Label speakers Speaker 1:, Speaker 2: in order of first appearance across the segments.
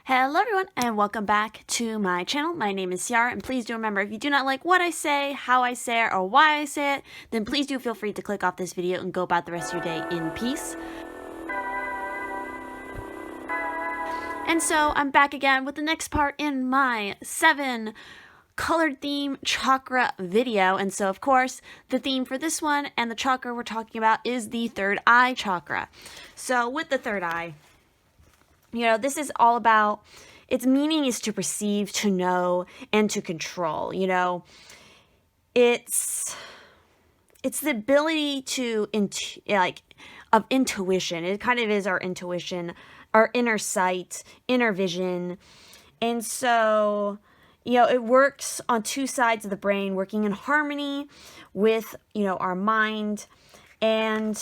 Speaker 1: Hello everyone and welcome back to my channel. My name is Ciara, and please do remember, if you do not like what I say, how I say it, or why I say it, then please do feel free to click off this video and go about the rest of your day in peace. And so I'm back again with the next part in my 7 colored theme chakra video. And so of course the theme for this one and the chakra we're talking about is the third eye chakra. So with the third eye, this is all about, its meaning is to perceive, to know, and to control. It's the ability to of intuition. It kind of is our intuition, our inner sight, inner vision. And so, it works on two sides of the brain, working in harmony with, our mind. And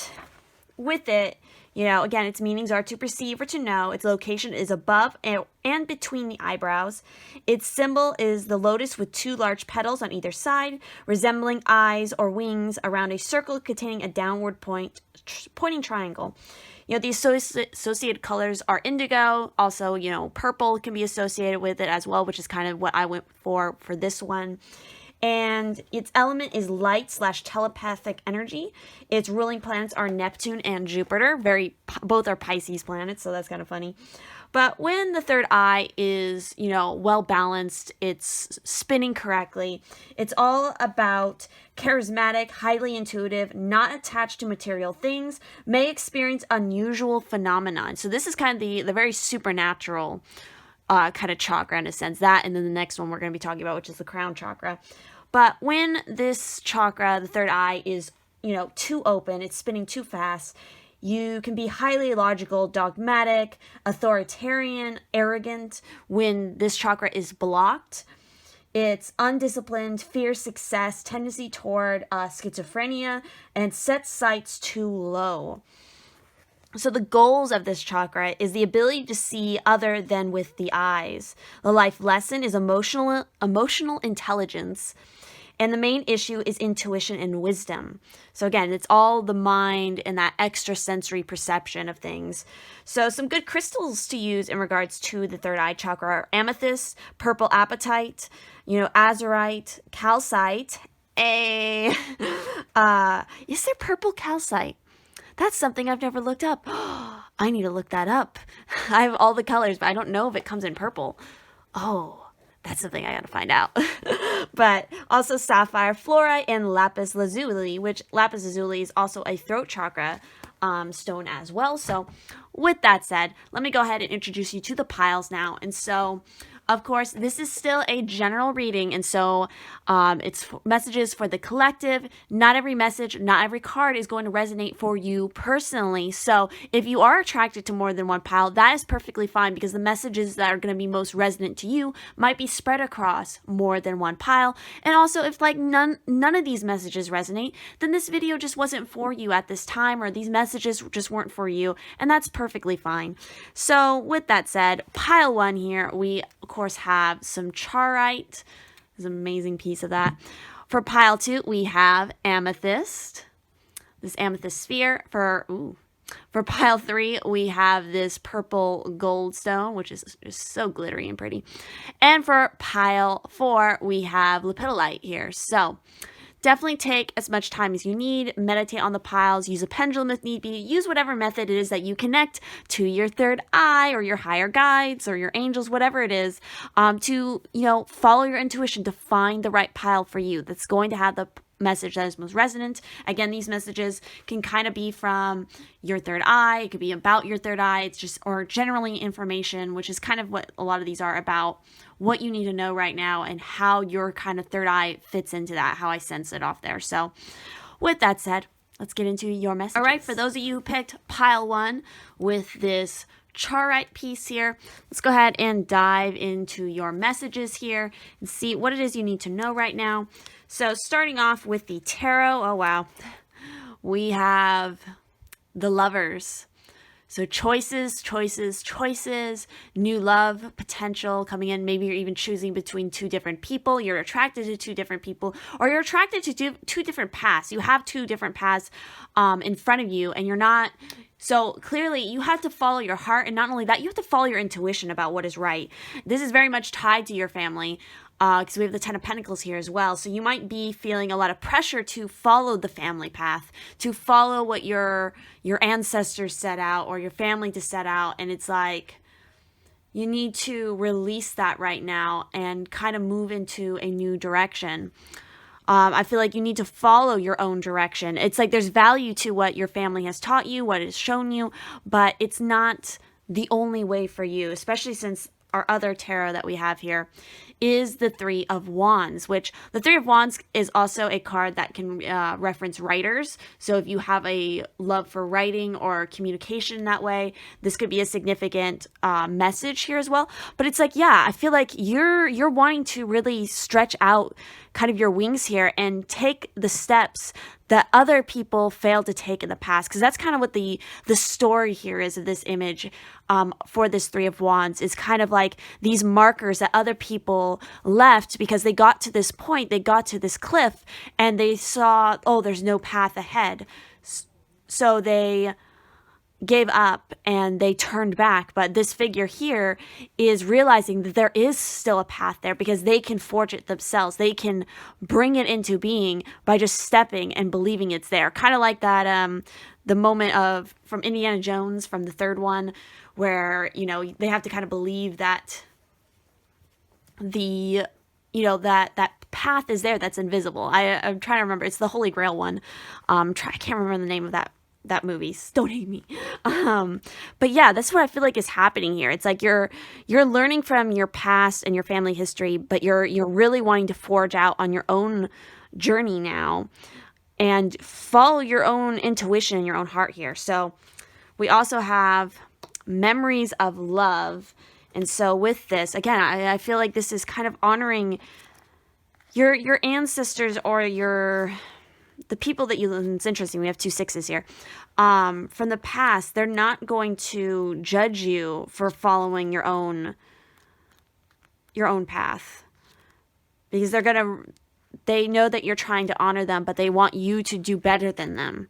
Speaker 1: with it, again, its meanings are to perceive or to know. Its location is above and between the eyebrows. Its symbol is the lotus with 2 large petals on either side, resembling eyes or wings around a circle containing a downward pointing triangle. The associated colors are indigo. Also, purple can be associated with it as well, which is kind of what I went for this one. And its element is light/telepathic energy. Its ruling planets are Neptune and Jupiter. Both are Pisces planets, so that's kind of funny. But when the third eye is, well balanced, it's spinning correctly, it's all about charismatic, highly intuitive, not attached to material things, may experience unusual phenomenon. So this is kind of the very supernatural kind of chakra in a sense. That, and then the next one we're going to be talking about, which is the crown chakra. But when this chakra, the third eye, is, too open, it's spinning too fast, you can be highly logical, dogmatic, authoritarian, arrogant. When this chakra is blocked, it's undisciplined, fears success, tendency toward schizophrenia, and sets sights too low. So the goals of this chakra is the ability to see other than with the eyes. The life lesson is emotional intelligence. And the main issue is intuition and wisdom. So again, it's all the mind and that extrasensory perception of things. So some good crystals to use in regards to the third eye chakra are amethyst, purple apatite, azurite, calcite. Is there purple calcite? That's something I've never looked up. I need to look that up. I have all the colors, but I don't know if it comes in purple. Oh, that's something I gotta find out. But also sapphire, fluorite, and lapis lazuli, which lapis lazuli is also a throat chakra stone as well. So with that said, let me go ahead and introduce you to the piles now. And so, of course, this is still a general reading, and so it's messages for the collective. Not every message, not every card is going to resonate for you personally. So if you are attracted to more than one pile, that is perfectly fine, because the messages that are going to be most resonant to you might be spread across more than one pile. And also, if none of these messages resonate, then this video just wasn't for you at this time, or these messages just weren't for you, and that's perfectly fine. So with that said, pile 1 here, we of course have some charoite. There's an amazing piece of that. For pile 2, we have amethyst, this amethyst sphere. For pile 3, we have this purple gold stone, which is just so glittery and pretty. And for pile 4, we have lepidolite here. So definitely take as much time as you need, meditate on the piles, use a pendulum if need be, use whatever method it is that you connect to your third eye or your higher guides or your angels, whatever it is, to, follow your intuition to find the right pile for you that's going to have the message that is most resonant. Again, these messages can kind of be from your third eye. It could be about your third eye. It's just, or generally information, which is kind of what a lot of these are about, what you need to know right now and how your kind of third eye fits into that, how I sense it off there. So with that said, let's get into your messages. All right, for those of you who picked pile 1 with this charoite piece here, let's go ahead and dive into your messages here and see what it is you need to know right now. So starting off with the tarot, oh wow, we have the Lovers. So choices, new love, potential coming in. Maybe you're even choosing between 2 different people. You're attracted to 2 different people, or you're attracted to 2 different paths. You have 2 different paths in front of you, and you're not So clearly you have to follow your heart, and not only that, you have to follow your intuition about what is right. This is very much tied to your family, because we have the Ten of Pentacles here as well. So you might be feeling a lot of pressure to follow the family path, to follow what your ancestors set out, or your family to set out, and it's like you need to release that right now and kind of move into a new direction. I feel like you need to follow your own direction. It's like there's value to what your family has taught you, what has shown you, but it's not the only way for you, especially since our other tarot that we have here is the Three of Wands, which the Three of Wands is also a card that can reference writers. So if you have a love for writing or communication that way, this could be a significant message here as well. But it's like, yeah, I feel like you're wanting to really stretch out kind of your wings here and take the steps that other people failed to take in the past, because that's kind of what the story here is of this image for this Three of Wands, is kind of like these markers that other people left because they got to this point, they got to this cliff, and they saw, oh, there's no path ahead. So they gave up and they turned back. But this figure here is realizing that there is still a path there because they can forge it themselves. They can bring it into being by just stepping and believing it's there. Kind of like that, the moment of from Indiana Jones, from the third one, where, you know, they have to kind of believe that the, you know, that path is there that's invisible. I'm trying to remember. It's the Holy Grail one. I can't remember the name of that movie. Don't hate me. But yeah, that's what I feel like is happening here. It's like you're learning from your past and your family history, but you're really wanting to forge out on your own journey now and follow your own intuition and your own heart here. So we also have memories of love. And so with this, again, I feel like this is kind of honoring your ancestors or the people that you, it's interesting, we have 2 6s here, from the past. They're not going to judge you for following your own path, because they know that you're trying to honor them, but they want you to do better than them,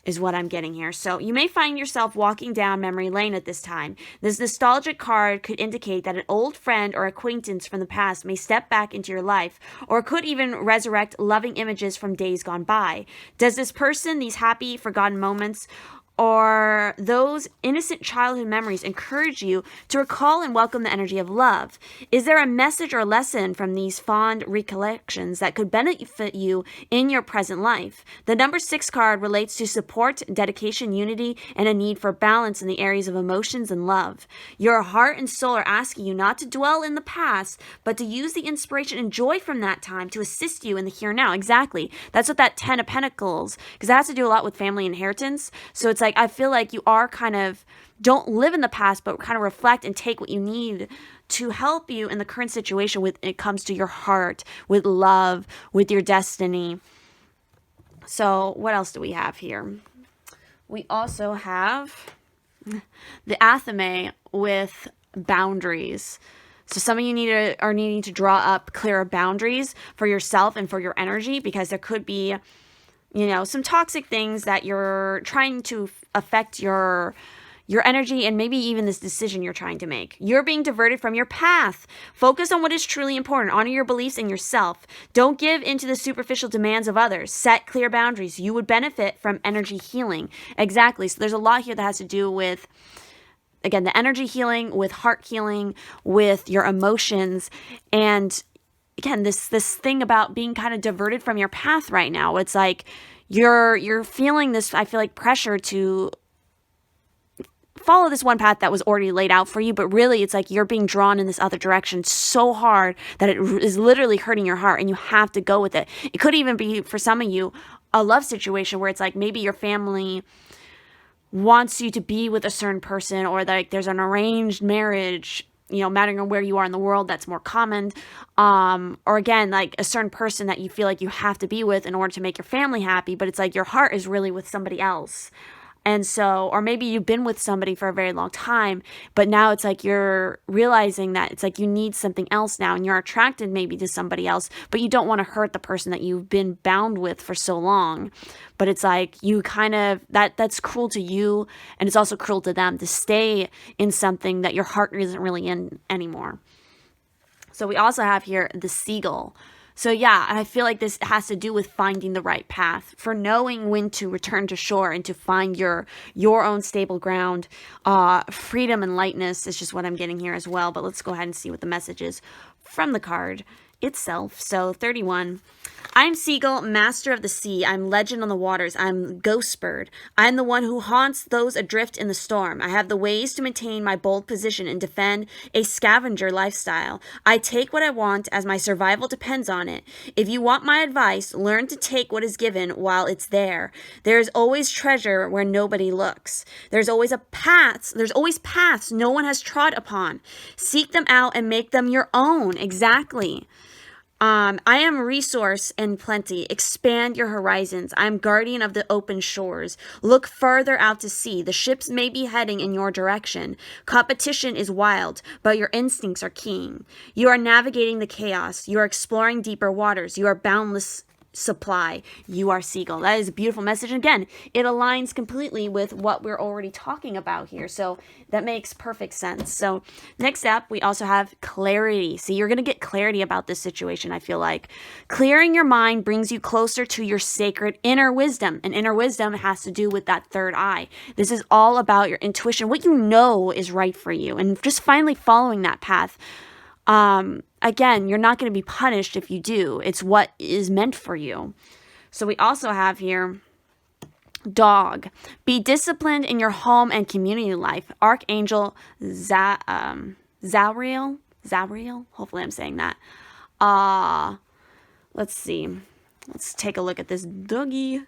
Speaker 1: is what I'm getting here. So you may find yourself walking down memory lane at this time. This nostalgic card could indicate that an old friend or acquaintance from the past may step back into your life, or could even resurrect loving images from days gone by. Does this person, these happy, forgotten moments, or those innocent childhood memories encourage you to recall and welcome the energy of love? Is there a message or lesson from these fond recollections that could benefit you in your present life? The number 6 card relates to support, dedication, unity, and a need for balance in the areas of emotions and love. Your heart and soul are asking you not to dwell in the past, but to use the inspiration and joy from that time to assist you in the here and now. Exactly. That's what that 10 of Pentacles, because that has to do a lot with family inheritance. So it's like, I feel like you are kind of, don't live in the past, but kind of reflect and take what you need to help you in the current situation when it comes to your heart, with love, with your destiny. So what else do we have here? We also have the Athame with boundaries. So some of you are needing to draw up clearer boundaries for yourself and for your energy, because there could be, you know, some toxic things that you're trying to affect your energy, and maybe even this decision you're trying to make. You're being diverted from your path. Focus on what is truly important. Honor your beliefs and yourself. Don't give into the superficial demands of others. Set clear boundaries. You would benefit from energy healing. Exactly. So there's a lot here that has to do with, again, the energy healing, with heart healing, with your emotions, and again, this thing about being kind of diverted from your path right now. It's like you're feeling this, I feel like, pressure to follow this one path that was already laid out for you, but really it's like you're being drawn in this other direction so hard that it is literally hurting your heart, and you have to go with it. It could even be, for some of you, a love situation where it's like maybe your family wants you to be with a certain person, or like there's an arranged marriage, you know, mattering on where you are in the world, that's more common. Or again, like a certain person that you feel like you have to be with in order to make your family happy, but it's like your heart is really with somebody else. And so, or maybe you've been with somebody for a very long time, but now it's like you're realizing that it's like you need something else now, and you're attracted maybe to somebody else, but you don't want to hurt the person that you've been bound with for so long. But it's like you kind of, that's cruel to you, and it's also cruel to them to stay in something that your heart isn't really in anymore. So we also have here the seagull. So yeah, I feel like this has to do with finding the right path, for knowing when to return to shore and to find your own stable ground. Freedom and lightness is just what I'm getting here as well. But let's go ahead and see what the message is from the card itself. So 31. I'm Seagull, master of the sea. I'm legend on the waters. I'm ghost bird. I'm the one who haunts those adrift in the storm. I have the ways to maintain my bold position and defend a scavenger lifestyle. I take what I want as my survival depends on it. If you want my advice, learn to take what is given while it's there. There is always treasure where nobody looks. There's always paths no one has trod upon. Seek them out and make them your own. Exactly. I am resource and plenty. Expand your horizons. I am guardian of the open shores. Look further out to sea. The ships may be heading in your direction. Competition is wild, but your instincts are keen. You are navigating the chaos. You are exploring deeper waters. You are boundless supply. You are Seagull. That is a beautiful message. And again, it aligns completely with what we're already talking about here. So that makes perfect sense. So next up, we also have clarity. See, you're going to get clarity about this situation, I feel like. Clearing your mind brings you closer to your sacred inner wisdom. And inner wisdom has to do with that third eye. This is all about your intuition, what you know is right for you, and just finally following that path. Again, you're not going to be punished if you do. It's what is meant for you. So we also have here dog. Be disciplined in your home and community life. Archangel Zariel. Hopefully I'm saying that. Let's see. Let's take a look at this doggy.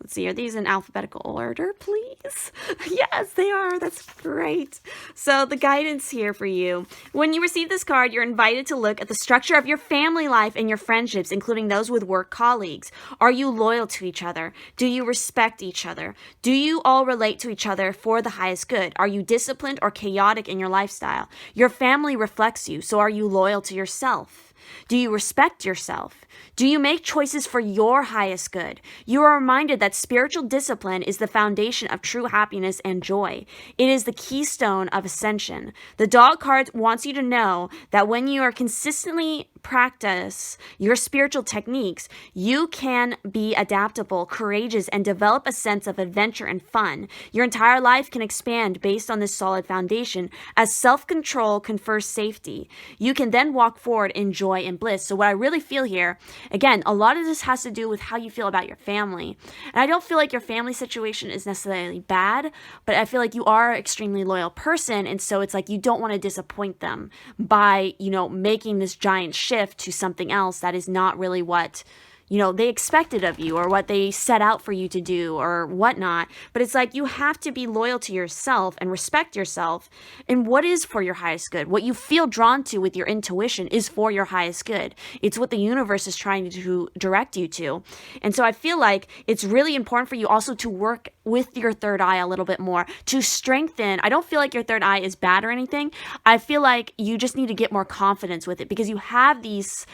Speaker 1: Let's see, are these in alphabetical order, please? Yes, they are. That's great. So the guidance here for you. When you receive this card, you're invited to look at the structure of your family life and your friendships, including those with work colleagues. Are you loyal to each other? Do you respect each other? Do you all relate to each other for the highest good? Are you disciplined or chaotic in your lifestyle? Your family reflects you, so are you loyal to yourself? Do you respect yourself? Do you make choices for your highest good? You are reminded that spiritual discipline is the foundation of true happiness and joy. It is the keystone of ascension. The dog card wants you to know that when you are consistently practice your spiritual techniques, you can be adaptable, courageous, and develop a sense of adventure and fun. Your entire life can expand based on this solid foundation, as self-control confers safety. You can then walk forward in joy and bliss. So what I really feel here, again, a lot of this has to do with how you feel about your family. And I don't feel like your family situation is necessarily bad, but I feel like you are an extremely loyal person, and so it's like you don't want to disappoint them by, making this giant shift to something else that is not really what they expected of you or what they set out for you to do or whatnot. But it's like you have to be loyal to yourself and respect yourself and what is for your highest good. What you feel drawn to with your intuition is for your highest good. It's what the universe is trying to direct you to. And so I feel like it's really important for you also to work with your third eye a little bit more to strengthen. I don't feel like your third eye is bad or anything. I feel like you just need to get more confidence with it because you have these,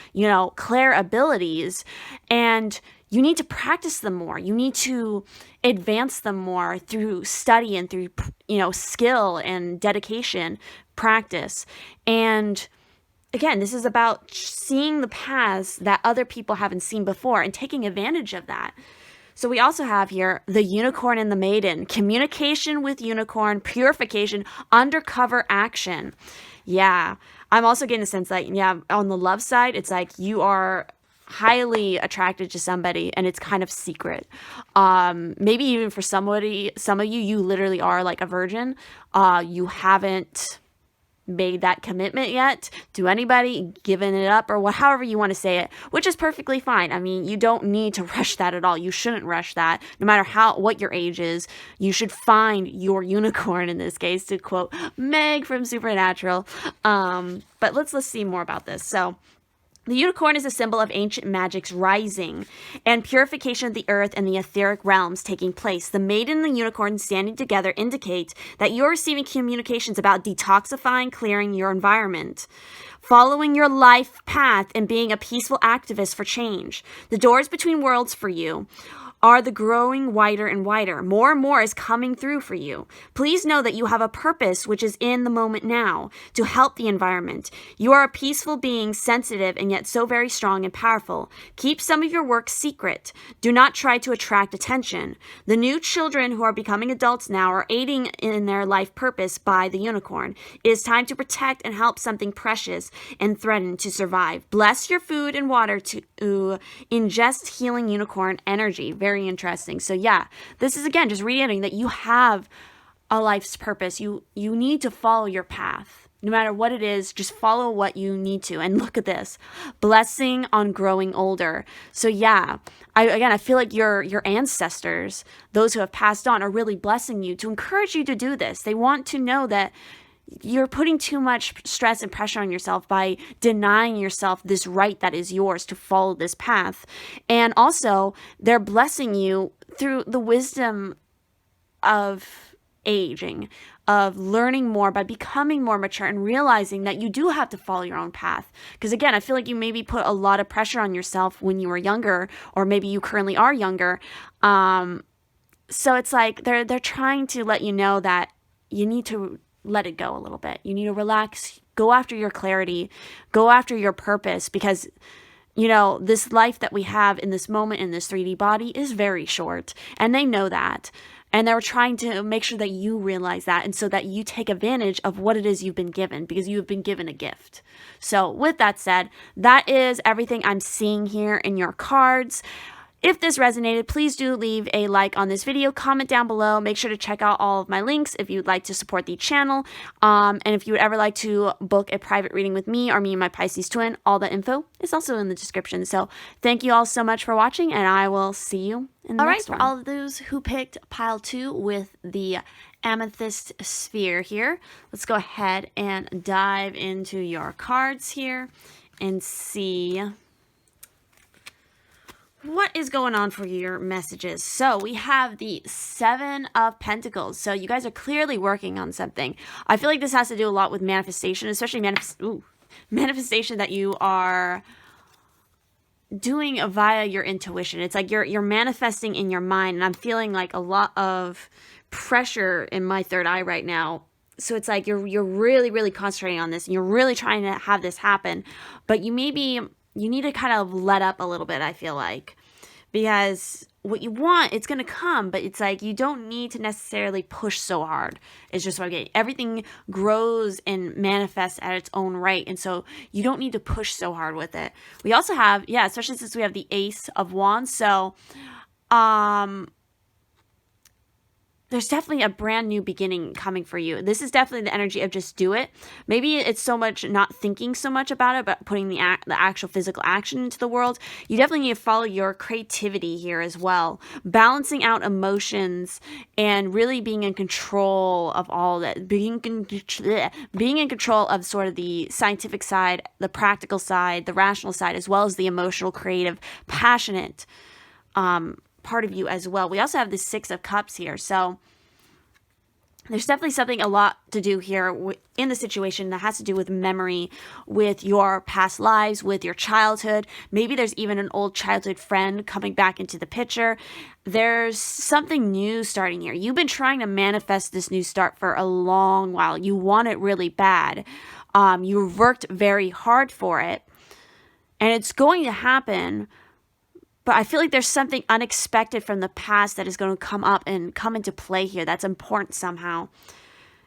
Speaker 1: clair abilities, and you need to practice them more. You need to advance them more through study and through, skill and dedication, practice. And again, this is about seeing the paths that other people haven't seen before and taking advantage of that. So we also have here the unicorn and the maiden, communication with unicorn, purification, undercover action. Yeah, I'm also getting the sense that, on the love side, it's like you are highly attracted to somebody and it's kind of secret. Maybe even for some of you literally are like a virgin. You haven't made that commitment yet to anybody, given it up, or however you want to say it, which is perfectly fine. I mean, you don't need to rush that at all. You shouldn't rush that, no matter what your age is. You should find your unicorn in this case, to quote Meg from Supernatural. But let's see more about this. So The unicorn is a symbol of ancient magic's rising and purification of the earth and the etheric realms taking place. The maiden and the unicorn standing together indicate that you're receiving communications about detoxifying, clearing your environment, following your life path, and being a peaceful activist for change. The doors between worlds for you are the growing wider and wider. More and more is coming through for you. Please know that you have a purpose which is in the moment now to help the environment. You are a peaceful being, sensitive and yet so very strong and powerful. Keep some of your work secret. Do not try to attract attention. The new children who are becoming adults now are aiding in their life purpose by the unicorn. It is time to protect and help something precious and threatened to survive. Bless your food and water to ingest healing unicorn energy. Very interesting. So yeah, this is again just reiterating that you have a life's purpose. You need to follow your path. No matter what it is, just follow what you need to. And look at this. Blessing on growing older. So yeah, I feel like your ancestors, those who have passed on, are really blessing you to encourage you to do this. They want to know that you're putting too much stress and pressure on yourself by denying yourself this right that is yours to follow this path. And also, they're blessing you through the wisdom of aging, of learning more by becoming more mature and realizing that you do have to follow your own path. Because again, I feel like you maybe put a lot of pressure on yourself when you were younger, or maybe you currently are younger. So it's like they're trying to let you know that you need to let it go a little bit. You need to relax, go after your clarity, go after your purpose, because this life that we have in this moment in this 3D body is very short, and they know that. And they're trying to make sure that you realize that, and so that you take advantage of what it is you've been given, because you have been given a gift. So with that said, that is everything I'm seeing here in your cards. If this resonated, please do leave a like on this video, comment down below, make sure to check out all of my links if you'd like to support the channel, and if you would ever like to book a private reading with me or me and my Pisces twin, all the info is also in the description. So thank you all so much for watching, and I will see you in the next one. For all of those who picked pile 2 with the amethyst sphere here, let's go ahead and dive into your cards here and see what is going on for your messages. So we have the 7 of Pentacles. So you guys are clearly working on something. I feel like this has to do a lot with manifestation, especially manifestation that you are doing via your intuition. It's like you're manifesting in your mind, and I'm feeling like a lot of pressure in my third eye right now. So it's like you're really, really concentrating on this, and you're really trying to have this happen, but you need to kind of let up a little bit, I feel like, because what you want, it's going to come, but it's like you don't need to necessarily push so hard. It's just what I'm getting. Everything grows and manifests at its own right, and so you don't need to push so hard with it. We also have, especially since we have the Ace of Wands, so there's definitely a brand new beginning coming for you. This is definitely the energy of just do it. Maybe it's so much not thinking so much about it, but putting the actual physical action into the world. You definitely need to follow your creativity here as well. Balancing out emotions and really being in control of all that. Being in control of sort of the scientific side, the practical side, the rational side, as well as the emotional, creative, passionate part of you as well. We also have the 6 of Cups here, so there's definitely a lot to do here in the situation that has to do with memory, with your past lives, with your childhood. Maybe there's even an old childhood friend coming back into the picture. There's something new starting here. You've been trying to manifest this new start for a long while. You want it really bad. You've worked very hard for it, and it's going to happen. But I feel like there's something unexpected from the past that is going to come up and come into play here that's important somehow.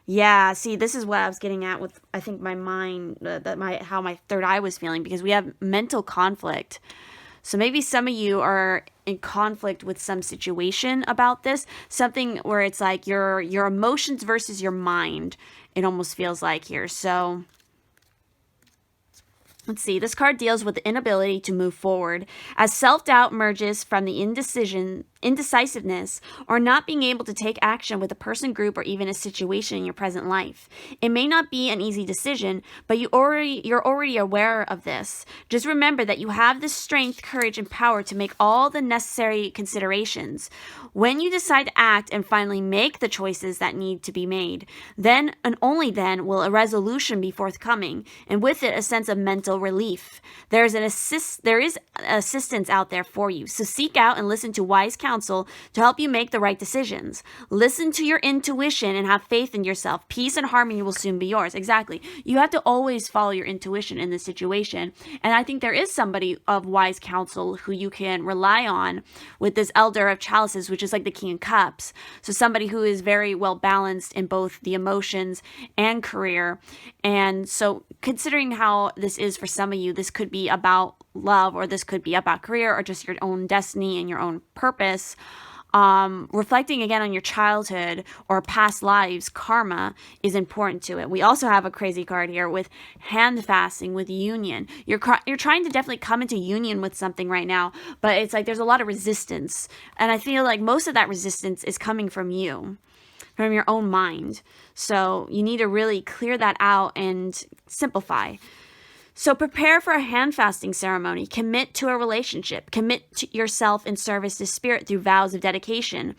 Speaker 1: Yeah, see, this is what I was getting at with, I think, my mind, how my third eye was feeling, because we have mental conflict. So maybe some of you are in conflict with some situation about this, something where it's like your emotions versus your mind, it almost feels like here. So let's see. This card deals with the inability to move forward as self-doubt emerges from the indecision indecisiveness, or not being able to take action with a person, group, or even a situation in your present life. It may not be an easy decision, but you're already aware of this. Just remember that you have the strength, courage, and power to make all the necessary considerations. When you decide to act and finally make the choices that need to be made, then and only then will a resolution be forthcoming, and with it a sense of mental relief. There is assistance out there for you, so seek out and listen to wise counsel to help you make the right decisions. Listen to your intuition and have faith in yourself. Peace and harmony will soon be yours. Exactly. You have to always follow your intuition in this situation, and I think there is somebody of wise counsel who you can rely on with this Elder of Chalices, which is like the King of Cups. So somebody who is very well balanced in both the emotions and career. And so considering how this is for some of you, this could be about love, or this could be about career, or just your own destiny and your own purpose. Reflecting again on your childhood or past lives, karma is important to it. We also have a crazy card here with hand fasting, with union. You're trying to definitely come into union with something right now, but it's like there's a lot of resistance. And I feel like most of that resistance is coming from you, from your own mind. So you need to really clear that out and simplify. So prepare for a hand fasting ceremony. Commit to a relationship. Commit to yourself in service to spirit through vows of dedication.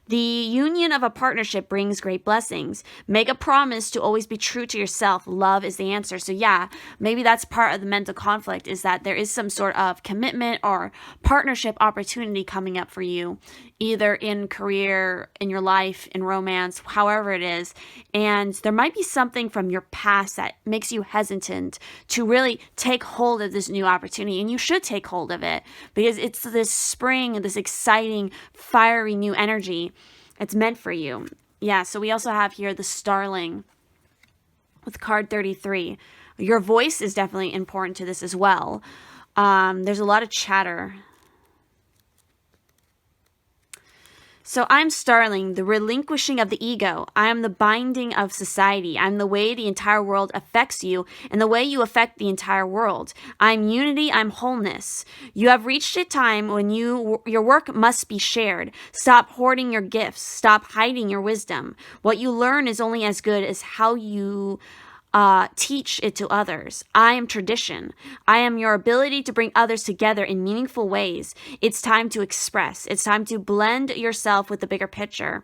Speaker 1: The union of a partnership brings great blessings. Make a promise to always be true to yourself. Love is the answer. So yeah, maybe that's part of the mental conflict, is that there is some sort of commitment or partnership opportunity coming up for you, either in career, in your life, in romance, however it is. And there might be something from your past that makes you hesitant to really take hold of this new opportunity. And you should take hold of it, because it's this spring, this exciting, fiery new energy. It's meant for you. Yeah, so we also have here the Starling with card 33. Your voice is definitely important to this as well. There's a lot of chatter. So I'm Starling, the relinquishing of the ego. I am the binding of society. I'm the way the entire world affects you and the way you affect the entire world. I'm unity. I'm wholeness. You have reached a time when your work must be shared. Stop hoarding your gifts. Stop hiding your wisdom. What you learn is only as good as how you teach it to others. I am tradition. I am your ability to bring others together in meaningful ways. It's time to express. It's time to blend yourself with the bigger picture.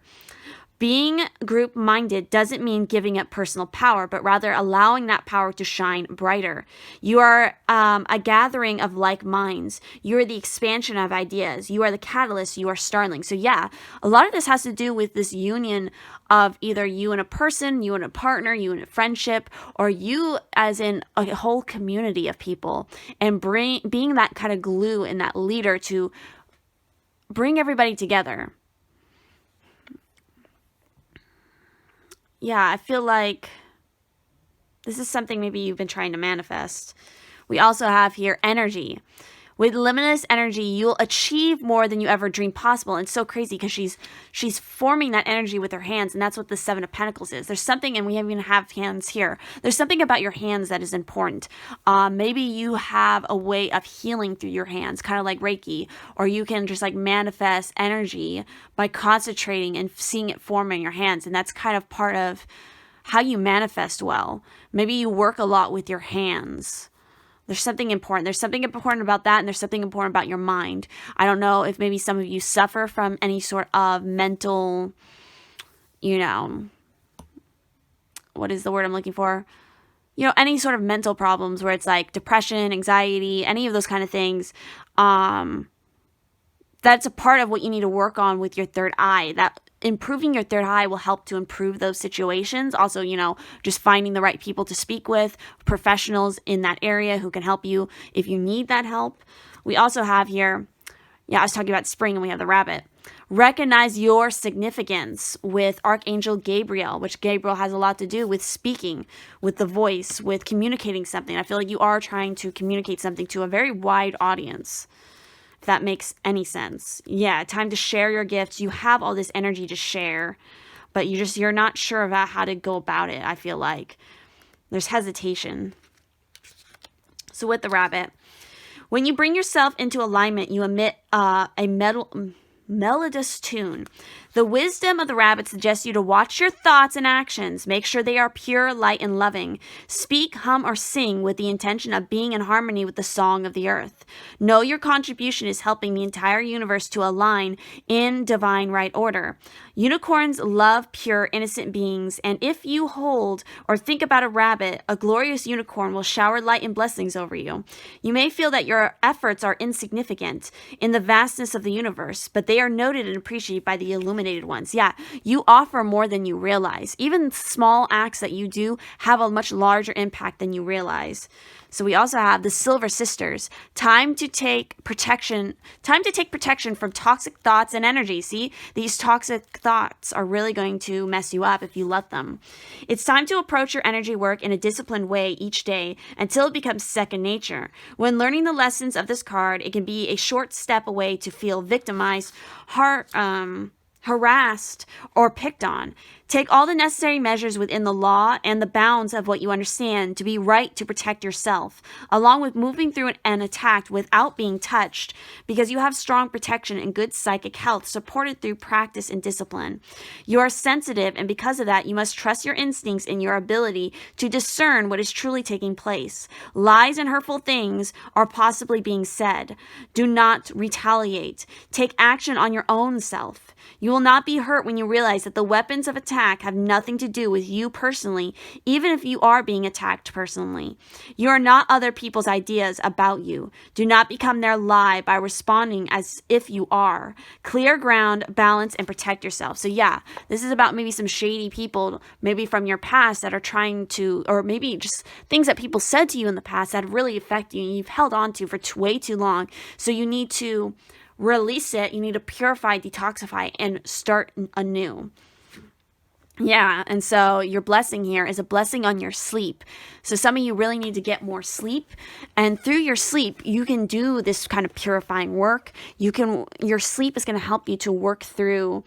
Speaker 1: Being group-minded doesn't mean giving up personal power, but rather allowing that power to shine brighter. You are a gathering of like minds. You are the expansion of ideas. You are the catalyst. You are Starling. So yeah, a lot of this has to do with this union of either you and a person, you and a partner, you and a friendship, or you as in a whole community of people, and being that kind of glue and that leader to bring everybody together. Yeah, I feel like this is something maybe you've been trying to manifest. We also have here energy. With limitless energy, you'll achieve more than you ever dreamed possible. And it's so crazy because she's forming that energy with her hands, and that's what the Seven of Pentacles is. There's something, and we even have hands here. There's something about your hands that is important. Maybe you have a way of healing through your hands, kind of like Reiki, or you can just like manifest energy by concentrating and seeing it form in your hands. And that's kind of part of how you manifest well. Maybe you work a lot with your hands. There's something important. There's something important about that, and there's something important about your mind. I don't know if maybe some of you suffer from any sort of mental, what is the word I'm looking for? Any sort of mental problems where it's like depression, anxiety, any of those kind of things. That's a part of what you need to work on with your third eye. That improving your third eye will help to improve those situations. Also, just finding the right people to speak with, professionals in that area who can help you if you need that help. We also have here, I was talking about spring, and we have the rabbit. Recognize your significance with Archangel Gabriel, which Gabriel has a lot to do with speaking, with the voice, with communicating something. I feel like you are trying to communicate something to a very wide audience, if that makes any sense. Yeah, time to share your gifts. You have all this energy to share, but you're not sure about how to go about it. I feel like there's hesitation. So with the rabbit, when you bring yourself into alignment, you emit a melodious tune. The wisdom of the rabbit suggests you to watch your thoughts and actions. Make sure they are pure, light, and loving. Speak, hum, or sing with the intention of being in harmony with the song of the earth. Know your contribution is helping the entire universe to align in divine right order. Unicorns love pure, innocent beings, and if you hold or think about a rabbit, a glorious unicorn will shower light and blessings over you. You may feel that your efforts are insignificant in the vastness of the universe, but they are noted and appreciated by the illuminated ones. Yeah, you offer more than you realize. Even small acts that you do have a much larger impact than you realize. So we also have the Silver Sisters. Time to take protection from toxic thoughts and energy. See, these toxic thoughts are really going to mess you up if you let them. It's time to approach your energy work in a disciplined way each day until it becomes second nature. When learning the lessons of this card, it can be a short step away to feel victimized, harassed, or picked on. Take all the necessary measures within the law and the bounds of what you understand to be right to protect yourself, along with moving through an attack without being touched, because you have strong protection and good psychic health supported through practice and discipline. You are sensitive, and because of that, you must trust your instincts and your ability to discern what is truly taking place. Lies and hurtful things are possibly being said. Do not retaliate. Take action on your own self. You will not be hurt when you realize that the weapons of attack have nothing to do with you personally, even if you are being attacked personally. You are not other people's ideas about you. Do not become their lie by responding as if you are. Clear ground, balance, and protect yourself. So yeah, this is about maybe some shady people, maybe from your past that are trying to, or maybe just things that people said to you in the past that really affect you and you've held on to for way too long. So you need to release it. You need to purify, detoxify, and start anew. Yeah, and so your blessing here is a blessing on your sleep. So some of you really need to get more sleep, and through your sleep, you can do this kind of purifying work. Your sleep is going to help you to work through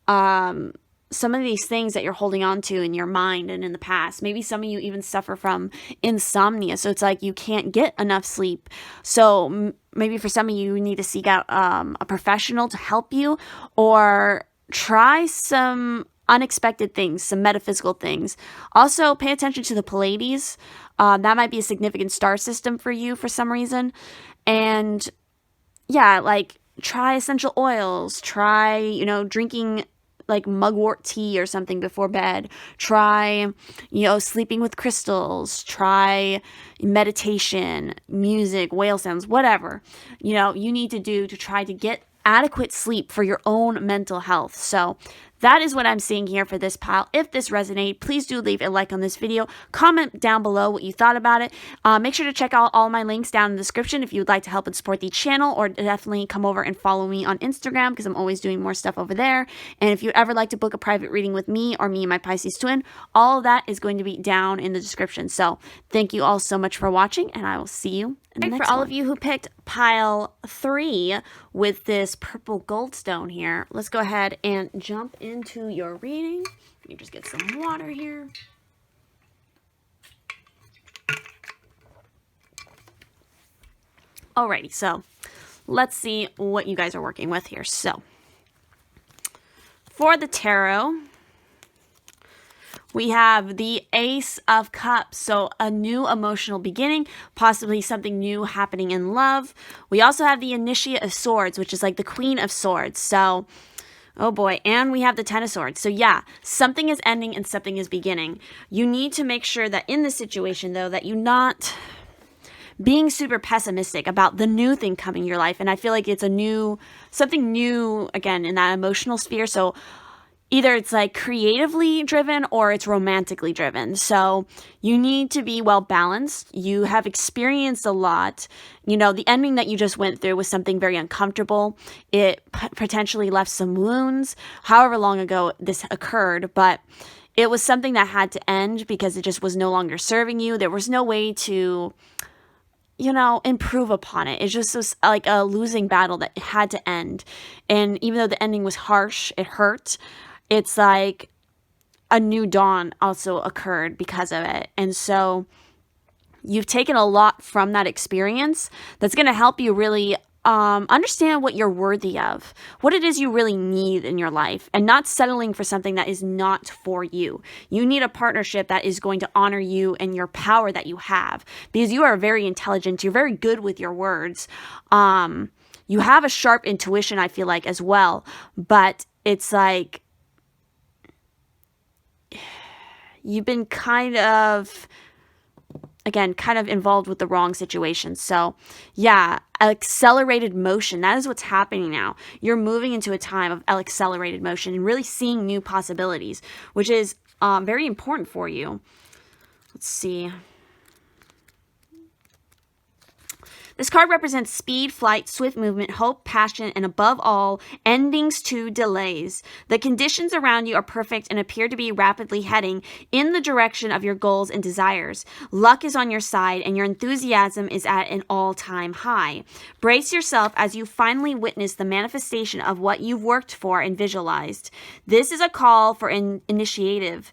Speaker 1: some of these things that you're holding on to in your mind and in the past. Maybe some of you even suffer from insomnia. So it's like you can't get enough sleep. So maybe for some of you, you need to seek out a professional to help you, or try some unexpected things, some metaphysical things. Also, pay attention to the Pleiades. That might be a significant star system for you for some reason. And yeah, like try essential oils. Try, drinking like mugwort tea or something before bed. Try, sleeping with crystals. Try meditation, music, whale sounds, whatever, you need to do to try to get adequate sleep for your own mental health. So that is what I'm seeing here for this pile. If this resonated, please do leave a like on this video. Comment down below what you thought about it. Make sure to check out all my links down in the description if you would like to help and support the channel, or definitely come over and follow me on Instagram because I'm always doing more stuff over there. And if you'd ever like to book a private reading with me or me and my Pisces twin, all of that is going to be down in the description. So thank you all so much for watching, and I will see you in the next one. For all of you who picked pile 3 with this purple goldstone here, let's go ahead and jump into your reading. You just get some water here. Alrighty, so let's see what you guys are working with here. So for the tarot, we have the Ace of Cups, so a new emotional beginning, possibly something new happening in love. We also have the Initiate of Swords, which is like the Queen of Swords. So, oh boy, and we have the Ten of Swords. So yeah, something is ending and something is beginning. You need to make sure that in this situation, though, that you're not being super pessimistic about the new thing coming in your life. And I feel like it's something new, again, in that emotional sphere. So either it's like creatively driven or it's romantically driven. So you need to be well balanced. You have experienced a lot. The ending that you just went through was something very uncomfortable. It potentially left some wounds, however long ago this occurred, but it was something that had to end because it just was no longer serving you. There was no way to, improve upon it. It just was like a losing battle that had to end. And even though the ending was harsh, it hurt. It's like a new dawn also occurred because of it. And so you've taken a lot from that experience that's going to help you really understand what you're worthy of, what it is you really need in your life, and not settling for something that is not for you. You need a partnership that is going to honor you and your power that you have, because you are very intelligent. You're very good with your words. You have a sharp intuition, I feel like, as well, but it's like you've been kind of involved with the wrong situation. So yeah, accelerated motion. That is what's happening now. You're moving into a time of accelerated motion and really seeing new possibilities, which is very important for you. Let's see. This card represents speed, flight, swift movement, hope, passion, and above all, endings to delays. The conditions around you are perfect and appear to be rapidly heading in the direction of your goals and desires. Luck is on your side and your enthusiasm is at an all-time high. Brace yourself as you finally witness the manifestation of what you've worked for and visualized. This is a call for initiative.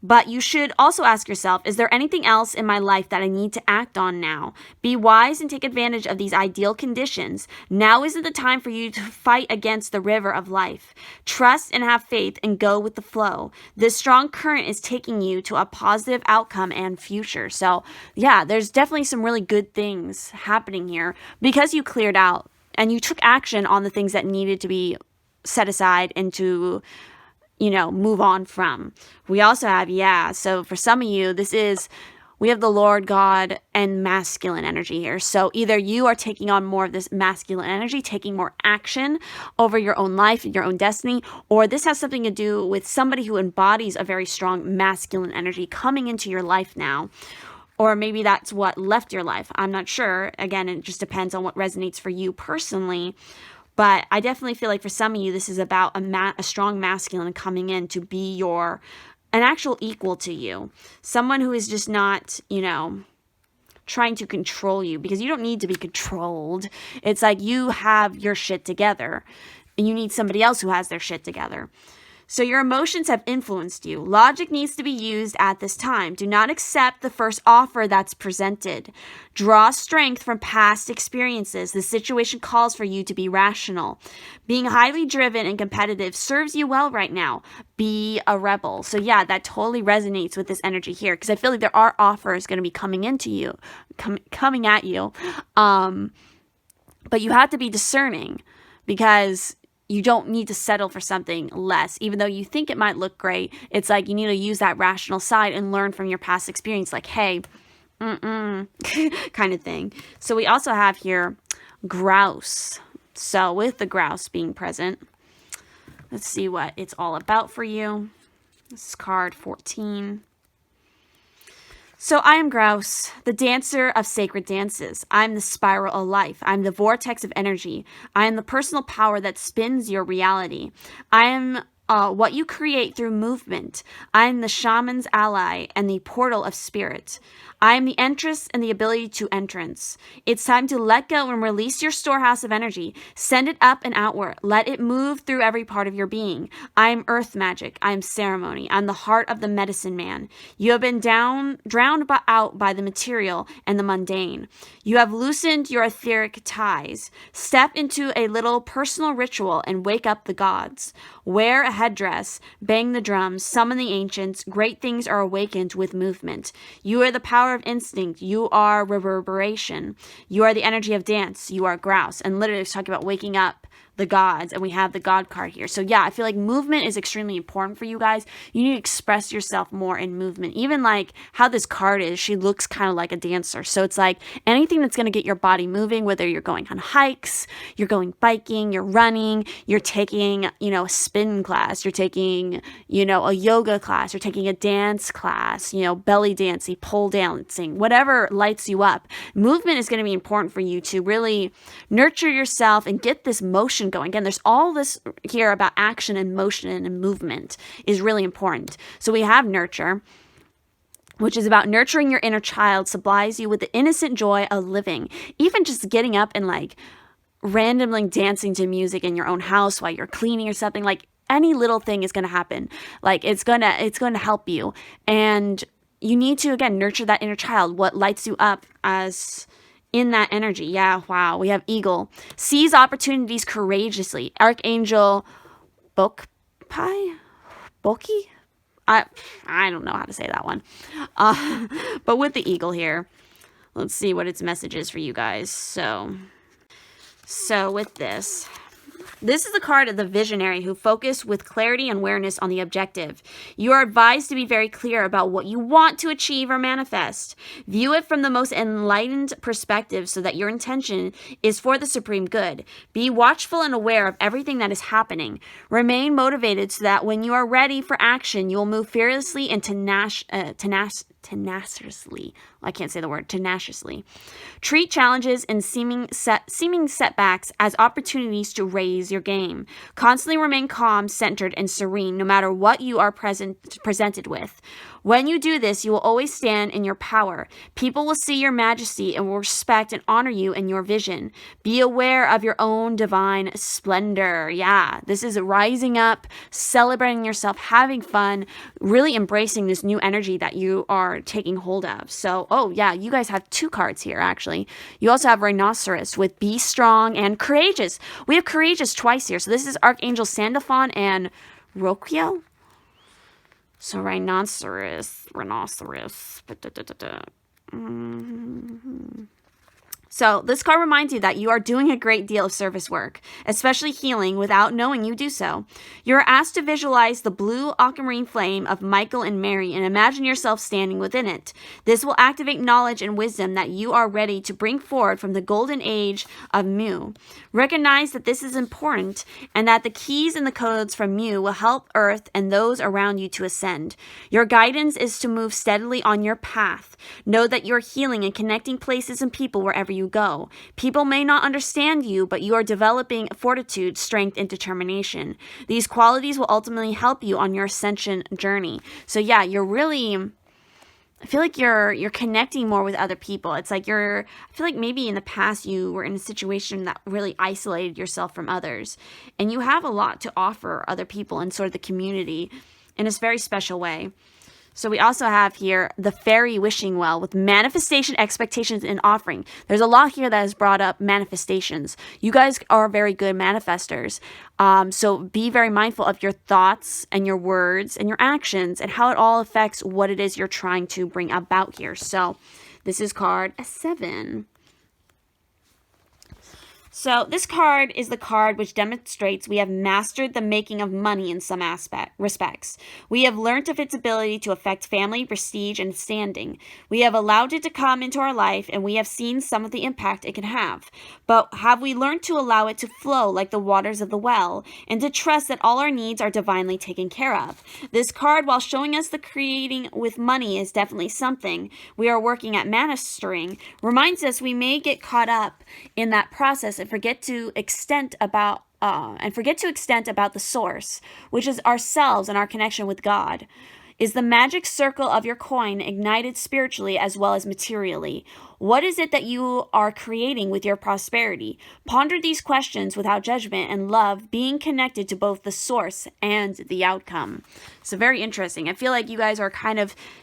Speaker 1: But you should also ask yourself, is there anything else in my life that I need to act on now? Be wise and take advantage of these ideal conditions. Now isn't the time for you to fight against the river of life. Trust and have faith and go with the flow. This strong current is taking you to a positive outcome and future. So yeah, there's definitely some really good things happening here because you cleared out and you took action on the things that needed to be set aside and to move on from. We also have, so for some of you, we have the Lord God and masculine energy here. So either you are taking on more of this masculine energy, taking more action over your own life and your own destiny, or this has something to do with somebody who embodies a very strong masculine energy coming into your life now. Or maybe that's what left your life. I'm not sure. Again, it just depends on what resonates for you personally. But I definitely feel like for some of you, this is about a strong masculine coming in to be an actual equal to you. Someone who is just not, trying to control you, because you don't need to be controlled. It's like you have your shit together and you need somebody else who has their shit together. So your emotions have influenced you. Logic needs to be used at this time. Do not accept the first offer that's presented. Draw strength from past experiences. The situation calls for you to be rational. Being highly driven and competitive serves you well right now. Be a rebel. So yeah, that totally resonates with this energy here, because I feel like there are offers going to be coming at you. But you have to be discerning, because you don't need to settle for something less. Even though you think it might look great, it's like you need to use that rational side and learn from your past experience. Like, hey, kind of thing. So we also have here grouse. So with the grouse being present, let's see what it's all about for you. This is card 14. So I am Grouse, the dancer of sacred dances. I am the spiral of life. I am the vortex of energy. I am the personal power that spins your reality. I am what you create through movement. I am the shaman's ally and the portal of spirit. I am the entrance and the ability to entrance. It's time to let go and release your storehouse of energy. Send it up and outward. Let it move through every part of your being. I am earth magic. I am ceremony. I'm the heart of the medicine man. You have been drowned out by the material and the mundane. You have loosened your etheric ties. Step into a little personal ritual and wake up the gods. Wear a headdress, bang the drums, summon the ancients. Great things are awakened with movement. You are the power of instinct. You are reverberation. You are the energy of dance. You are grouse. And literally it's talking about waking up the gods, and we have the God card here. So yeah, I feel like movement is extremely important for you guys. You need to express yourself more in movement. Even like how this card is, she looks kind of like a dancer. So it's like anything that's going to get your body moving, whether you're going on hikes, you're going biking, you're running, you're taking, a spin class, you're taking, a yoga class, you're taking a dance class, belly dancing, pole dancing, whatever lights you up. Movement is going to be important for you to really nurture yourself and get this motion going. Again, there's all this here about action and motion and movement is really important. So we have nurture, which is about nurturing your inner child, supplies you with the innocent joy of living. Even just getting up and like randomly dancing to music in your own house while you're cleaning or something, like any little thing is going to happen. Like it's going to help you. And you need to, again, nurture that inner child. What lights you up as in that energy. Yeah, wow. We have Eagle. Seize opportunities courageously. Archangel Bokpai? Boki? I don't know how to say that one. But with the Eagle here, let's see what its message is for you guys. So with this is the card of the visionary who focus with clarity and awareness on the objective. You are advised to be very clear about what you want to achieve or manifest. View it from the most enlightened perspective so that your intention is for the supreme good. Be watchful and aware of everything that is happening. Remain motivated so that when you are ready for action, you will move fearlessly and tenaciously. I can't say the word, tenaciously. Treat challenges and seeming setbacks as opportunities to raise your game. Constantly remain calm, centered, and serene no matter what you are presented with. When you do this, you will always stand in your power. People will see your majesty and will respect and honor you in your vision. Be aware of your own divine splendor. Yeah, this is rising up, celebrating yourself, having fun, really embracing this new energy that you are taking hold of. So, oh yeah, you guys have 2 cards here, actually. You also have Rhinoceros with Be Strong and Courageous. We have Courageous twice here. So this is Archangel Sandalphon and Roquiel. So rhinoceros. So this card reminds you that you are doing a great deal of service work, especially healing, without knowing you do so. You are asked to visualize the blue aquamarine flame of Michael and Mary and imagine yourself standing within it. This will activate knowledge and wisdom that you are ready to bring forward from the golden age of Mu. Recognize that this is important and that the keys and the codes from Mu will help Earth and those around you to ascend. Your guidance is to move steadily on your path. Know that you're healing and connecting places and people wherever you go. People may not understand you, but you are developing fortitude, strength, and determination. These qualities will ultimately help you on your ascension journey. So yeah, you're really, I feel like you're connecting more with other people. It's like I feel like maybe in the past you were in a situation that really isolated yourself from others, and you have a lot to offer other people and sort of the community in this very special way. So we also have here the fairy wishing well with manifestation, expectations, and offering. There's a lot here that has brought up manifestations. You guys are very good manifestors. So be very mindful of your thoughts and your words and your actions and how it all affects what it is you're trying to bring about here. So this is card 7. So this card is the card which demonstrates we have mastered the making of money in some respects. We have learnt of its ability to affect family, prestige, and standing. We have allowed it to come into our life, and we have seen some of the impact it can have. But have we learned to allow it to flow like the waters of the well, and to trust that all our needs are divinely taken care of? This card, while showing us the creating with money is definitely something we are working at mastering, reminds us we may get caught up in that process and forget to extent about the source, which is ourselves and our connection with God. Is the magic circle of your coin ignited spiritually as well as materially? What is it that you are creating with your prosperity? Ponder these questions without judgment and love, being connected to both the source and the outcome. So very interesting. I feel like you guys are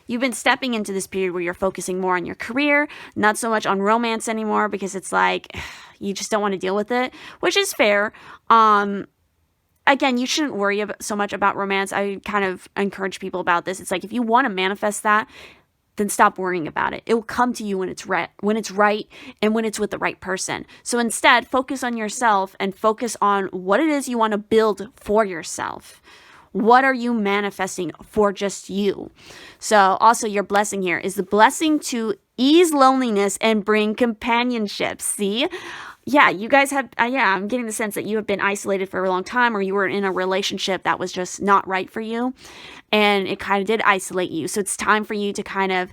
Speaker 1: you've been stepping into this period where you're focusing more on your career, not so much on romance anymore, because it's like you just don't want to deal with it, which is fair. Again, you shouldn't worry so much about romance. I kind of encourage people about this. It's like if you want to manifest that, then stop worrying about it. It will come to you when it's right, and when it's with the right person. So instead, focus on yourself and focus on what it is you want to build for yourself. What are you manifesting for just you? So also your blessing here is the blessing to ease loneliness and bring companionship. See? Yeah, you guys have, I'm getting the sense that you have been isolated for a long time, or you were in a relationship that was just not right for you, and it kind of did isolate you. So it's time for you to kind of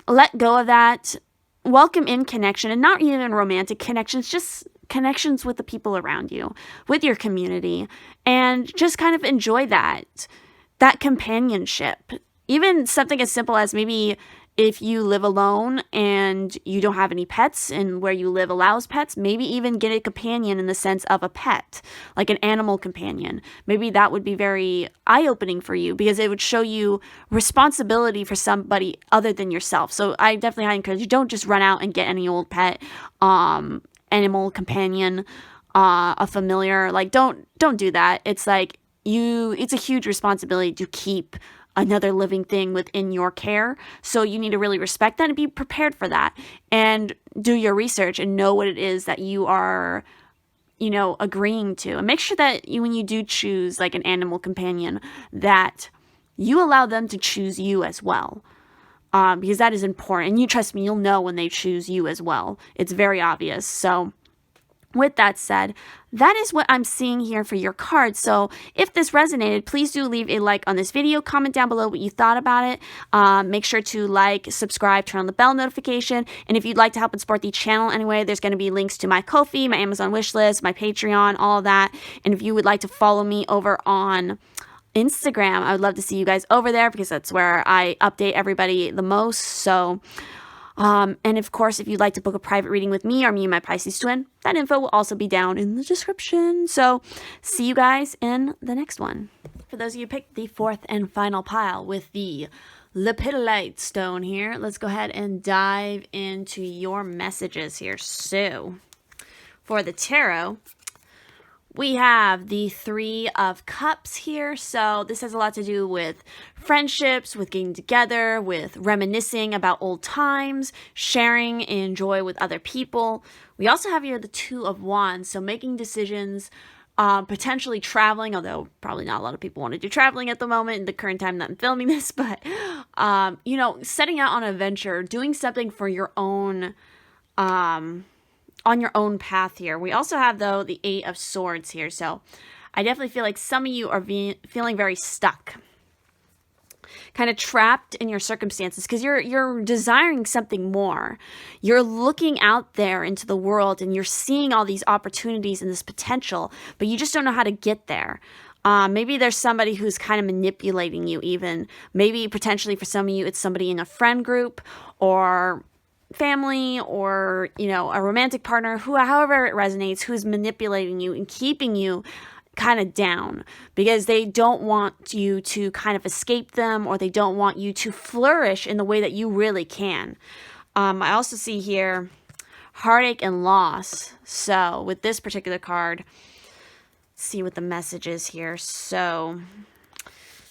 Speaker 1: let go of that, welcome in connection, and not even romantic connections, just connections with the people around you, with your community, and just kind of enjoy that companionship. Even something as simple as maybe if you live alone and you don't have any pets and where you live allows pets, maybe even get a companion in the sense of a pet, like an animal companion. Maybe that would be very eye-opening for you because it would show you responsibility for somebody other than yourself. So I definitely highly encourage you, don't just run out and get any old pet, animal companion, a familiar. Like don't do that. It's like it's a huge responsibility to keep another living thing within your care. So you need to really respect that and be prepared for that and do your research and know what it is that you are, agreeing to. And make sure that when you do choose like an animal companion, that you allow them to choose you as well. Because that is important. And you trust me, you'll know when they choose you as well. It's very obvious. So with that said, that is what I'm seeing here for your card. So if this resonated, please do leave a like on this video. Comment down below what you thought about it. Make sure to like, subscribe, turn on the bell notification. And if you'd like to help and support the channel anyway, there's going to be links to my Ko-fi, my Amazon wishlist, my Patreon, all of that. And if you would like to follow me over on Instagram, I would love to see you guys over there because that's where I update everybody the most. So and of course, if you'd like to book a private reading with me or me and my Pisces twin, that info will also be down in the description. So see you guys in the next one. For those of you who picked the fourth and final pile with the lepidolite stone here, let's go ahead and dive into your messages here. So for the tarot, we have the Three of Cups here. So this has a lot to do with friendships, with getting together, with reminiscing about old times, sharing in joy with other people. We also have here the Two of Wands. So making decisions, potentially traveling, although probably not a lot of people want to do traveling at the moment in the current time that I'm filming this. But, setting out on an adventure, doing something for your own, on your own path here. We also have, though, the Eight of Swords here. So I definitely feel like some of you are feeling very stuck, kind of trapped in your circumstances because you're desiring something more. You're looking out there into the world and you're seeing all these opportunities and this potential, but you just don't know how to get there. Maybe there's somebody who's kind of manipulating you even. Maybe potentially for some of you, it's somebody in a friend group or family or, a romantic partner, however it resonates, who's manipulating you and keeping you kind of down because they don't want you to kind of escape them or they don't want you to flourish in the way that you really can. I also see here heartache and loss. So with this particular card, let's see what the message is here. So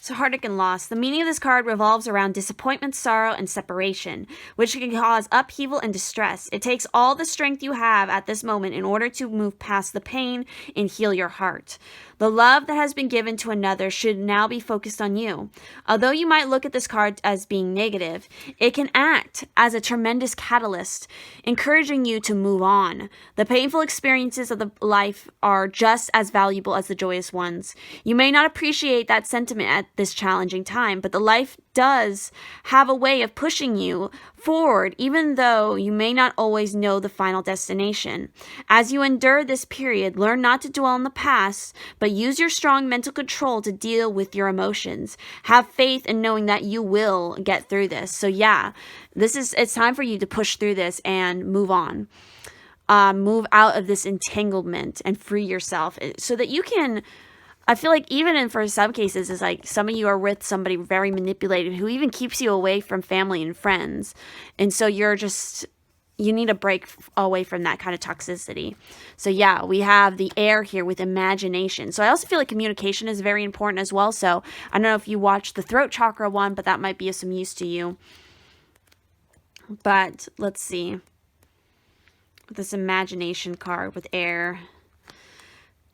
Speaker 1: heartache and loss. The meaning of this card revolves around disappointment, sorrow, and separation, which can cause upheaval and distress. It takes all the strength you have at this moment in order to move past the pain and heal your heart. The love that has been given to another should now be focused on you. Although you might look at this card as being negative, it can act as a tremendous catalyst, encouraging you to move on. The painful experiences of the life are just as valuable as the joyous ones. You may not appreciate that sentiment at this challenging time, but the life does have a way of pushing you forward, even though you may not always know the final destination. As you endure this period, learn not to dwell on the past, but use your strong mental control to deal with your emotions. Have faith in knowing that you will get through this. So yeah, it's time for you to push through this and move on. Move out of this entanglement and free yourself so that you can. I feel like even for some cases, it's like some of you are with somebody very manipulative who even keeps you away from family and friends. And so you need a break away from that kind of toxicity. So yeah, we have the air here with imagination. So I also feel like communication is very important as well. So I don't know if you watched the throat chakra one, but that might be of some use to you. But let's see. This imagination card with air.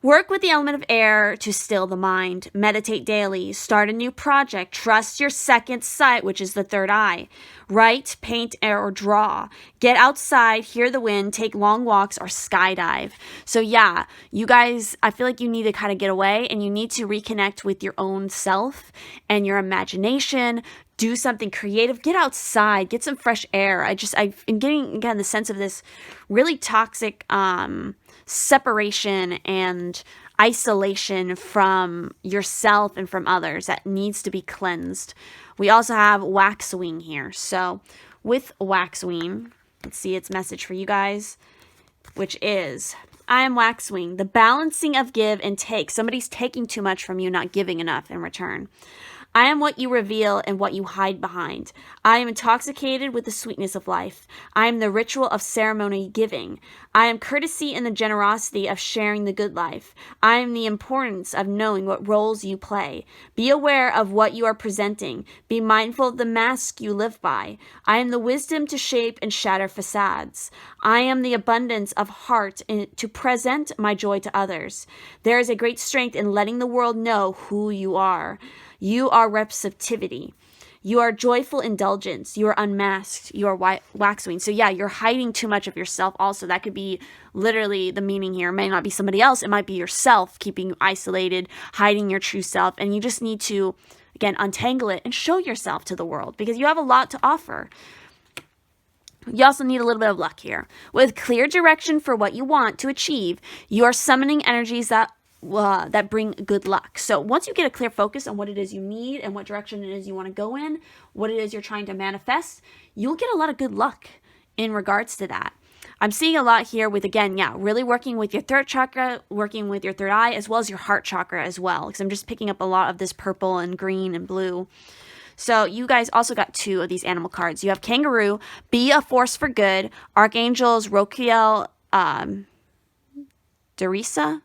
Speaker 1: Work with the element of air to still the mind. Meditate daily. Start a new project. Trust your second sight, which is the third eye. Write, paint, or draw. Get outside, hear the wind, take long walks, or skydive. So yeah, you guys, I feel like you need to kind of get away and you need to reconnect with your own self and your imagination. Do something creative. Get outside. Get some fresh air. I'm getting, again, the sense of this really toxic separation and isolation from yourself and from others that needs to be cleansed. We also have Waxwing here. So with Waxwing, let's see its message for you guys, which is, I am Waxwing, the balancing of give and take. Somebody's taking too much from you, not giving enough in return. I am what you reveal and what you hide behind. I am intoxicated with the sweetness of life. I am the ritual of ceremony giving. I am courtesy and the generosity of sharing the good life. I am the importance of knowing what roles you play. Be aware of what you are presenting. Be mindful of the mask you live by. I am the wisdom to shape and shatter facades. I am the abundance of heart to present my joy to others. There is a great strength in letting the world know who you are. You are receptivity. You are joyful indulgence. You are unmasked. You are Waxwing. So yeah, you're hiding too much of yourself also. That could be literally the meaning here. It may not be somebody else. It might be yourself, keeping you isolated, hiding your true self. And you just need to, again, untangle it and show yourself to the world because you have a lot to offer. You also need a little bit of luck here. With clear direction for what you want to achieve, you are summoning energies that bring good luck. So once you get a clear focus on what it is you need and what direction it is you want to go in, what it is you're trying to manifest, you'll get a lot of good luck in regards to that. I'm seeing a lot here with, again, really working with your third chakra, working with your third eye, as well as your heart chakra as well, because I'm just picking up a lot of this purple and green and blue. So you guys also got 2 of these animal cards. You have Kangaroo, Be a Force for Good, Archangels Rokiel, Jeresa,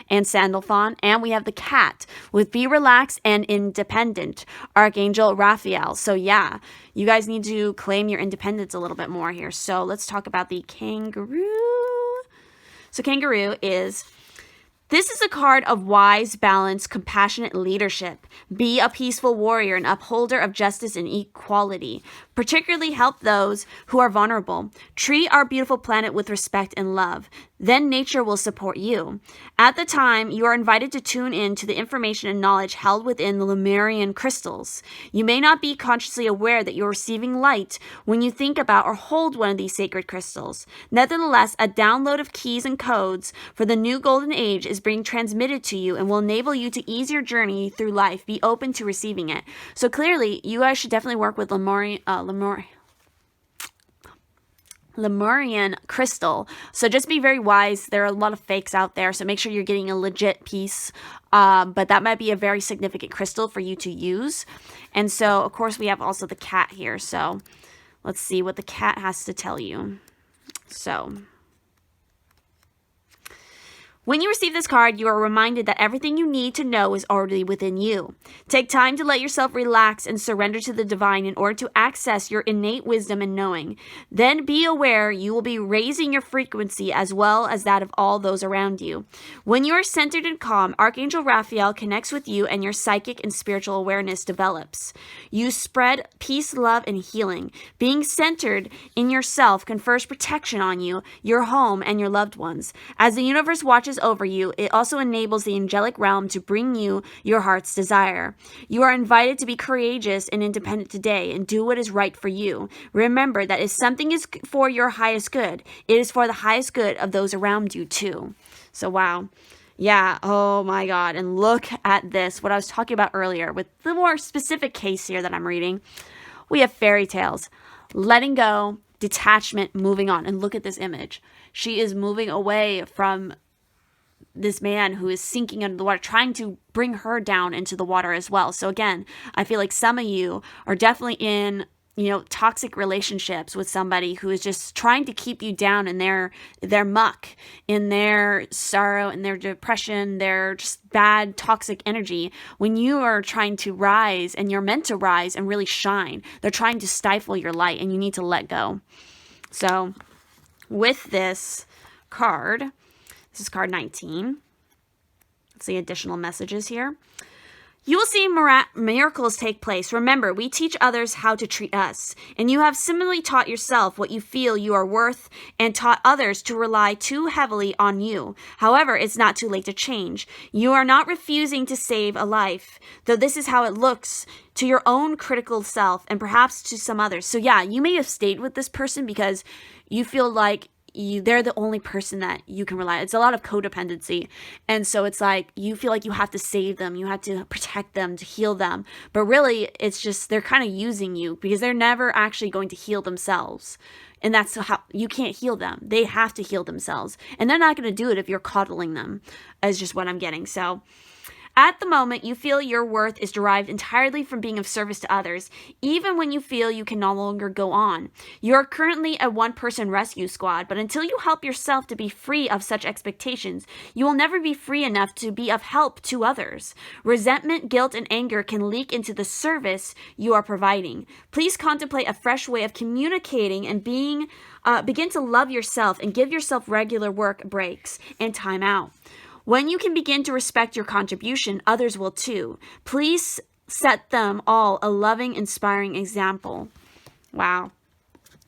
Speaker 1: and Sandalphon. And we have the cat with Be Relaxed and Independent, Archangel Raphael. So yeah, you guys need to claim your independence a little bit more here. So let's talk about the Kangaroo. So Kangaroo is, this is a card of wise, balanced, compassionate leadership. Be a peaceful warrior and upholder of justice and equality. Particularly help those who are vulnerable. Treat our beautiful planet with respect and love. Then nature will support you. At the time, you are invited to tune in to the information and knowledge held within the Lemurian crystals. You may not be consciously aware that you're receiving light when you think about or hold one of these sacred crystals. Nevertheless, a download of keys and codes for the new golden age is being transmitted to you and will enable you to ease your journey through life. Be open to receiving it. So clearly, you guys should definitely work with Lemurian crystal. So just be very wise. There are a lot of fakes out there, so make sure you're getting a legit piece. But that might be a very significant crystal for you to use. And so, of course, we have also the cat here. So let's see what the cat has to tell you. So when you receive this card, you are reminded that everything you need to know is already within you. Take time to let yourself relax and surrender to the divine in order to access your innate wisdom and knowing. Then be aware you will be raising your frequency as well as that of all those around you. When you are centered and calm, Archangel Raphael connects with you and your psychic and spiritual awareness develops. You spread peace, love, and healing. Being centered in yourself confers protection on you, your home, and your loved ones. As the universe watches over you, it also enables the angelic realm to bring you your heart's desire. You are invited to be courageous and independent today and do what is right for you. Remember that if something is for your highest good, it is for the highest good of those around you too. So wow. Yeah, oh my God. And look at this, what I was talking about earlier with the more specific case here that I'm reading. We have fairy tales, letting go, detachment, moving on. And look at this image. She is moving away from this man who is sinking under the water, trying to bring her down into the water as well. So again, I feel like some of you are definitely in, toxic relationships with somebody who is just trying to keep you down in their muck, in their sorrow, in their depression, their just bad, toxic energy. When you are trying to rise and you're meant to rise and really shine, they're trying to stifle your light and you need to let go. So with this card, this is card 19. Let's see additional messages here. You will see miracles take place. Remember, we teach others how to treat us. And you have similarly taught yourself what you feel you are worth and taught others to rely too heavily on you. However, it's not too late to change. You are not refusing to save a life, though this is how it looks to your own critical self and perhaps to some others. So yeah, you may have stayed with this person because you feel like they're the only person that you can rely on. It's a lot of codependency. And so it's like you feel like you have to save them, you have to protect them, to heal them. But really, it's just they're kind of using you because they're never actually going to heal themselves. And that's how you can't heal them. They have to heal themselves. And they're not going to do it if you're coddling them, is just what I'm getting. So at the moment, you feel your worth is derived entirely from being of service to others, even when you feel you can no longer go on. You are currently a one-person rescue squad, but until you help yourself to be free of such expectations, you will never be free enough to be of help to others. Resentment, guilt, and anger can leak into the service you are providing. Please contemplate a fresh way of communicating and begin to love yourself and give yourself regular work breaks and time out. When you can begin to respect your contribution, others will too. Please set them all a loving, inspiring example. Wow.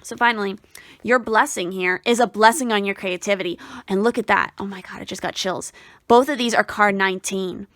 Speaker 1: So finally, your blessing here is a blessing on your creativity. And look at that. Oh my God, I just got chills. Both of these are card 19.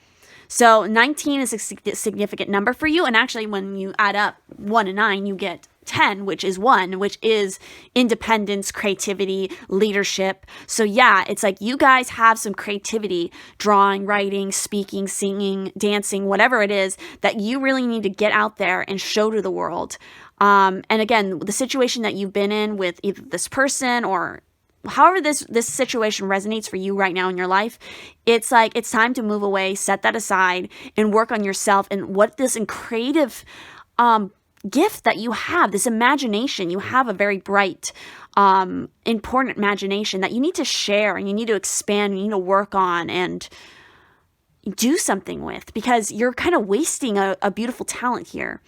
Speaker 1: So 19 is a significant number for you. And actually, when you add up 1 and 9, you get 10, which is 1, which is independence, creativity, leadership. So yeah, it's like you guys have some creativity, drawing, writing, speaking, singing, dancing, whatever it is that you really need to get out there and show to the world. And again, the situation that you've been in with either this person or however this situation resonates for you right now in your life, it's like it's time to move away, set that aside, and work on yourself and what this creative gift that you have, this imagination. You have a very bright, important imagination that you need to share and you need to expand, you need to work on and do something with, because you're kind of wasting a beautiful talent here.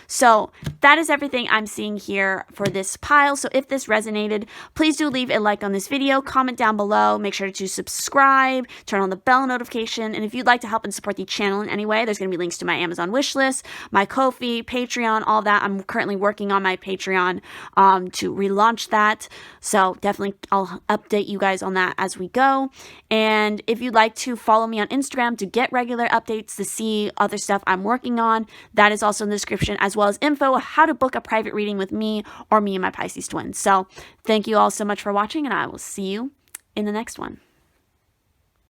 Speaker 1: So that is everything I'm seeing here for this pile. So if this resonated, please do leave a like on this video, comment down below, make sure to subscribe, turn on the bell notification. And if you'd like to help and support the channel in any way, there's going to be links to my Amazon wishlist, my Ko-fi, Patreon, all that. I'm currently working on my Patreon to relaunch that. So definitely I'll update you guys on that as we go. And if you'd like to follow me on Instagram to get regular updates, to see other stuff I'm working on, that is also in the description, as well as info how to book a private reading with me or me and my Pisces twins. So thank you all so much for watching, and I will see you in the next one.